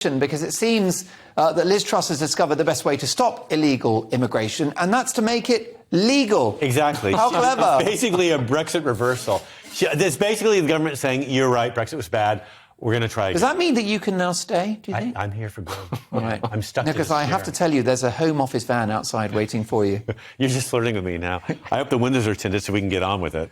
because it seems that Liz Truss has discovered the best way to stop illegal immigration, and that's to make it legal. Exactly. How clever. It's basically a Brexit reversal. It's basically the government saying, you're right, Brexit was bad. We're going to try again. Does that mean that you can now stay, do you think? I'm here for good. All right. I'm stuck No, because I have to tell you, there's a Home Office van outside waiting for you. You're just flirting with me now. I hope the windows are tinted so we can get on with it.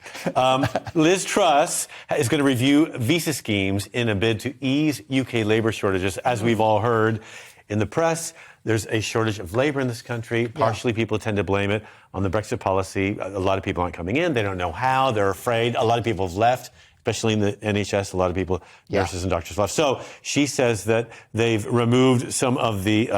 Liz Truss is going to review visa schemes in a bid to ease UK labour shortages. As we've all heard in the press, there's a shortage of labour in this country. Partially, people tend to blame it on the Brexit policy. A lot of people aren't coming in. They don't know how. They're afraid. A lot of people have left, especially in the NHS. A lot of people, nurses and doctors left. So she says that they've removed some of the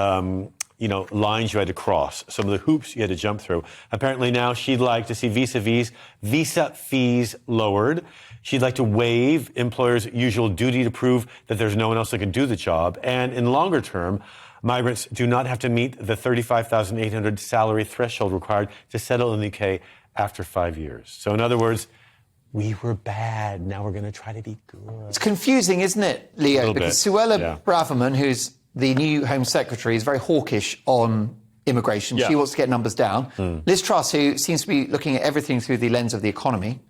lines you had to cross, some of the hoops you had to jump through. Apparently now she'd like to see visa fees lowered. She'd like to waive employers' usual duty to prove that there's no one else that can do the job. And in longer term, migrants do not have to meet the $35,800 salary threshold required to settle in the UK after 5 years. So in other words, we were bad. Now we're going to try to be good. It's confusing, isn't it, Leo? Because Suella Braverman, who's the new Home Secretary, is very hawkish on immigration. She wants to get numbers down. Liz Truss, who seems to be looking at everything through the lens of the economy,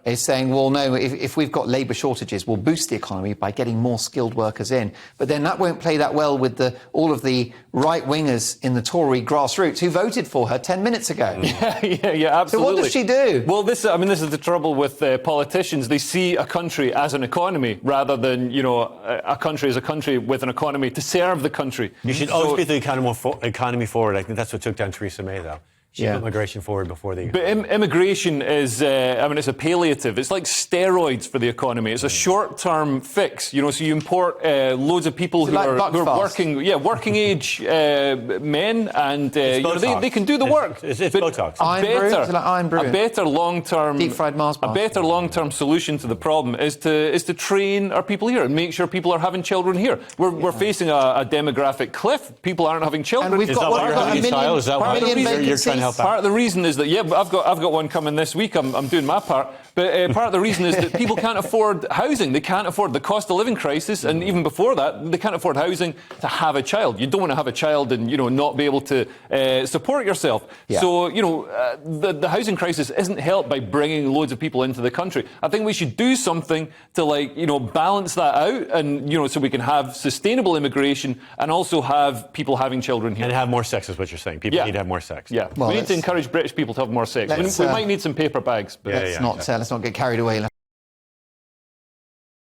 is saying, well, no, if we've got labour shortages, we'll boost the economy by getting more skilled workers in. But then that won't play that well with all of the right-wingers in the Tory grassroots who voted for her 10 minutes ago. Yeah, absolutely. So what does she do? Well, this is the trouble with politicians. They see a country as an economy rather than, a country as a country with an economy to serve the country. You should always be the economy forward. I think that's what took down Theresa May, though. She put migration forward before the economy. But immigration is, it's a palliative. It's like steroids for the economy. It's a short-term fix, so you import loads of people who are working age men, and they can do the work. It's Botox. A better long-term, deep-fried Mars bar. A better long-term solution to the problem is to train our people here and make sure people are having children here. We're facing a demographic cliff. People aren't having children. And we've got a million vacancies. Part of the reason is that I've got one coming this week. I'm doing my part, but part of the reason is that people can't afford housing. They can't afford the cost of living crisis, and even before that, they can't afford housing to have a child. You don't want to have a child and not be able to support yourself. So the housing crisis isn't helped by bringing loads of people into the country. I think we should do something to balance that out, and so we can have sustainable immigration and also have people having children here and have more sex is what you're saying. People need to have more sex. Yeah. We need to encourage British people to have more sex. We might need some paper bags. But let's not get carried away.